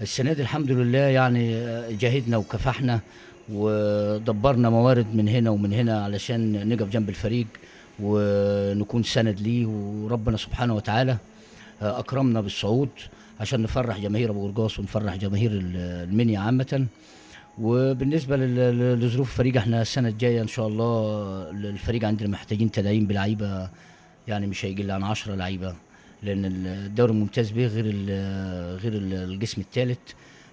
السنة دي الحمد لله يعني جاهدنا وكفحنا ودبرنا موارد من هنا ومن هنا علشان نقف جنب الفريق ونكون سند ليه، وربنا سبحانه وتعالى أكرمنا بالصعود عشان نفرح جماهير أبو قرقاص ونفرح جماهير المنيا عامة. وبالنسبة لظروف الفريق، احنا السنة الجاية إن شاء الله الفريق عندنا محتاجين تدعيم بلعيبة، يعني مش هيقل عن 10 لعيبة، لأن الدوري الممتاز به غير القسم الثالث،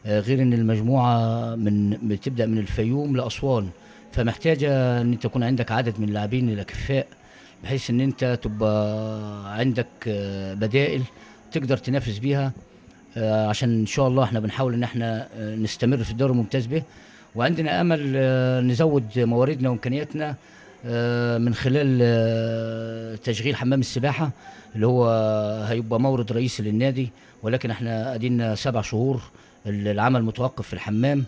غير ان المجموعه بتبدا من الفيوم لاسوان، فمحتاجه ان انت يكون عندك عدد من اللاعبين الاكفاء بحيث ان انت تبقى عندك بدائل تقدر تنافس بيها، عشان ان شاء الله احنا بنحاول ان احنا نستمر في الدوري الممتاز به، وعندنا امل نزود مواردنا وامكانياتنا من خلال تشغيل حمام السباحه اللي هو هيبقى مورد رئيسي للنادي، ولكن احنا ادينا 7 شهور العمل متوقف في الحمام،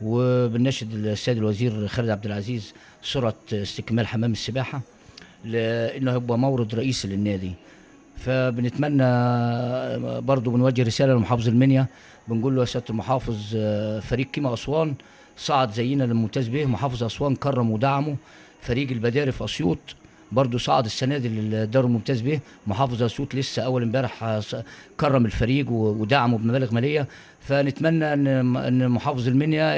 وبنناشد السيد الوزير خالد عبد العزيز سرعه استكمال حمام السباحه لانه هيبقى مورد رئيسي للنادي. فبنتمنى برضو بنوجه رساله لمحافظ المنيا، بنقول له يا سياده المحافظ، فريق كيما اسوان صعد زينا للممتاز به، محافظ اسوان كرم ودعمه، فريق البداري في اسيوط برضه صعد السنه دي للدوري الممتاز به، محافظ اسيوط لسه اول امبارح كرم الفريق ودعمه بمبالغ ماليه، فنتمنى ان محافظ المنيا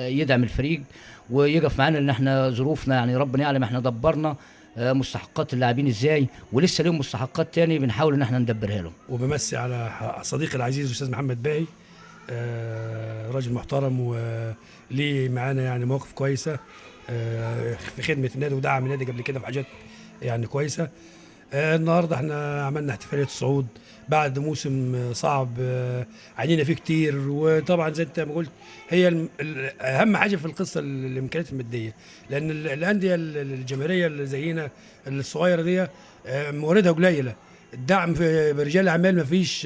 يدعم الفريق ويقف معانا، لان احنا ظروفنا يعني ربنا يعلم احنا دبرنا مستحقات اللاعبين ازاي، ولسه لهم مستحقات تاني بنحاول ان احنا ندبرها لهم. وبمسي على صديقي العزيز الاستاذ محمد باهي، راجل محترم وليه معانا يعني مواقف كويسه في خدمه النادي ودعم النادي قبل كده في حاجات يعني كويسه. النهارده احنا عملنا احتفاليه الصعود بعد موسم صعب عانينا فيه كتير، وطبعا زي انت ما قلت هي اهم حاجه في القصه الامكانيات الماديه، لان الانديه الجماهيريه اللي زينا الصغيره دي مواردها قليله. الدعم في رجال الاعمال ما فيش،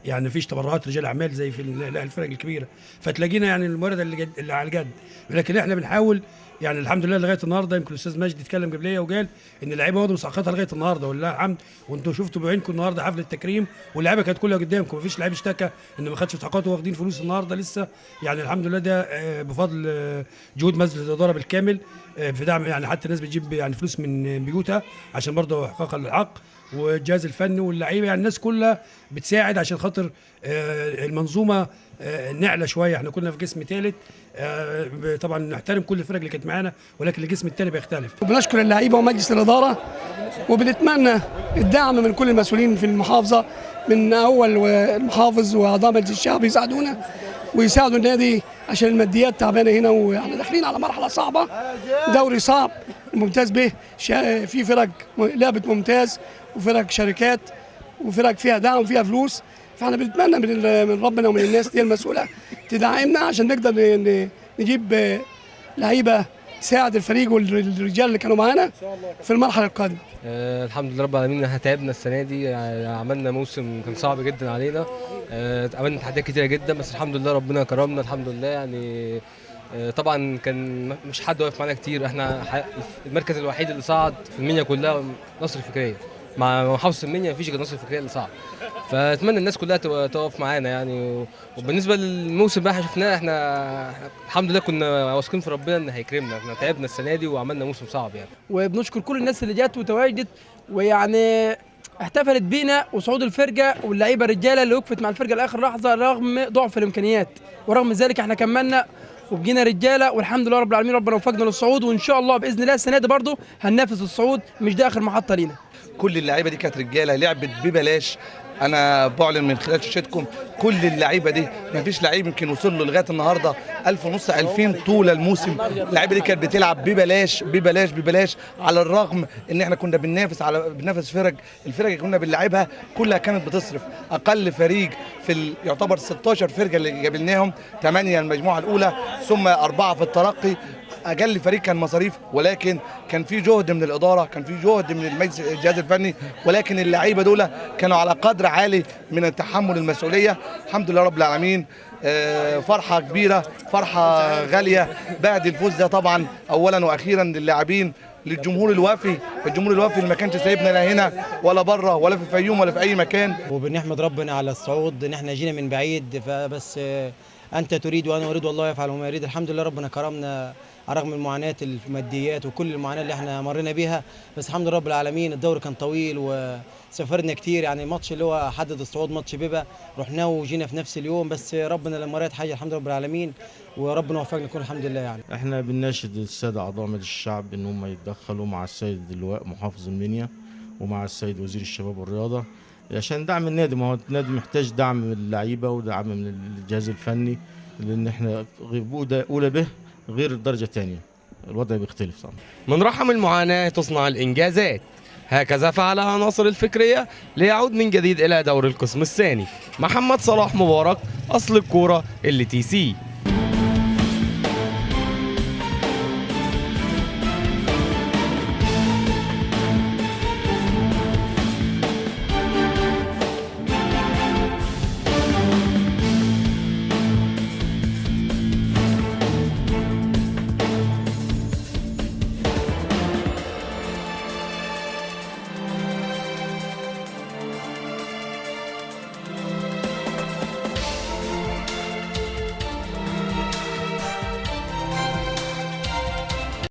يعني ما فيش تبرعات رجال اعمال زي في الفرق الكبيره، فتلاقينا يعني الموارد اللي على الجد، لكن احنا بنحاول يعني الحمد لله لغايه النهارده. يمكن الاستاذ مجدي اتكلم قبليه وقال ان اللعيبه واخده مستحقاتها لغايه النهارده ولله الحمد، وانتم شفتوا بعينكم النهارده حفله التكريم واللعيبه كانت كلها قدامكم، مفيش لعيب اشتكى ان ما خدش مستحقاته واخدين فلوس النهارده لسه، يعني الحمد لله ده بفضل جهود مجلس الاداره بالكامل في دعم، يعني حتى الناس بتجيب يعني فلوس من بيوتها عشان برضه احقاقا للحق، والجهاز الفني واللعيبه يعني الناس كلها بتساعد عشان خاطر المنظومه نعلى شويه. احنا كنا في قسم ثالث، طبعا نحترم كل الفرق اللي كانت معانا، ولكن القسم الثاني بيختلف. وبنشكر اللعيبه ومجلس الاداره، وبنتمنى الدعم من كل المسؤولين في المحافظه، من اول المحافظ واعضاء مجلس الشعب يساعدونا ويساعدوا النادي عشان الماديات تعبانه هنا، واحنا داخلين على مرحله صعبه، دوري صعب الممتاز به، في فرق لعبه ممتاز وفرق شركات وفرق فيها دعم وفيها فلوس، فاحنا بنتمنى من ربنا ومن الناس دي المسؤوله تدعمنا عشان نقدر نجيب لعيبه تساعد الفريق والرجال اللي كانوا معانا في المرحله القادمه. الحمد لله رب العالمين، احنا تعبنا السنه دي، عملنا موسم كان صعب جدا علينا، عملنا تحديات كتيره جدا، بس الحمد لله ربنا كرمنا الحمد لله. يعني طبعا كان مش حد واقف معانا كتير، احنا المركز الوحيد اللي صعد في المنيا كلها نصر الفكريه، مع محافظه المنيا مفيش غير نصر الفكريه اللي صعد، فاتمنى الناس كلها تقف معانا يعني. وبالنسبه للموسم بقى احنا شفناه، احنا الحمد لله كنا واثقين في ربنا ان هيكرمنا، احنا تعبنا السنه دي وعملنا موسم صعب يعني. وبنشكر كل الناس اللي جت وتواجدت ويعني احتفلت بينا وصعود الفرقه واللعيبه الرجاله اللي وقفت مع الفرقه لاخر لحظه رغم ضعف الامكانيات، ورغم ذلك احنا كملنا وبقينا رجاله، والحمد لله رب العالمين ربنا وفقنا للصعود، وان شاء الله باذن الله السنه دي برضه هننافس الصعود، مش ده اخر محطه لينا. كل اللعيبه دي كانت رجاله لعبت ببلاش، انا بعلن من خلال شاشتكم كل اللعيبه دي ما فيش لعيب يمكن وصل له لغايه النهارده 1000 ونص 2000 طول الموسم، اللعيبه دي كانت بتلعب ببلاش ببلاش ببلاش، على الرغم ان احنا كنا بننافس فرق، الفرق اللي كنا بنلعبها كلها كانت بتصرف، اقل فريق في يعتبر 16 فرقه اللي قابلناهم 8 المجموعه الاولى ثم 4 في الترقي، اقل فريق كان مصاريف، ولكن كان في جهد من الاداره، كان في جهد من الجهاز الفني، ولكن اللعيبه دول كانوا على قدر عالي من التحمل المسؤوليه. الحمد لله رب العالمين، فرحه كبيره، فرحه غاليه بعد الفوز ده طبعا اولا واخيرا للاعبين للجمهور الوافي، الجمهور الوافي اللي ما كانش سايبنا لا هنا ولا بره ولا في الفيوم ولا في اي مكان. وبنحمد ربنا على الصعود، ان احنا جينا من بعيد، فبس انت تريد وانا اريد والله يفعل وما يريد. الحمد لله ربنا كرمنا رغم المعاناه الماديات وكل المعاناه اللي احنا مرينا بيها، بس الحمد لله رب العالمين. الدوري كان طويل وسافرنا كتير، يعني الماتش اللي هو حدد الصعود ماتش بيبا رحناه وجينا في نفس اليوم، بس ربنا لما رأيت حاجه الحمد لله رب العالمين وربنا وفقنا كل الحمد لله. يعني احنا بنناشد الساده اعضاء مجلس الشعب ان هم يتدخلوا مع السيد اللواء محافظ المنيا ومع السيد وزير الشباب والرياضه عشان دعم النادي. ما هو النادي محتاج دعم من اللعيبه ودعم من الجهاز الفني، لان احنا اولى به غير الدرجه الثانيه، الوضع بيختلف طبعا. من رحم المعاناه تصنع الانجازات، هكذا فعل عناصر الفكريه ليعود من جديد الى دور القسم الثاني. محمد صلاح مبارك، اصل الكوره LTC.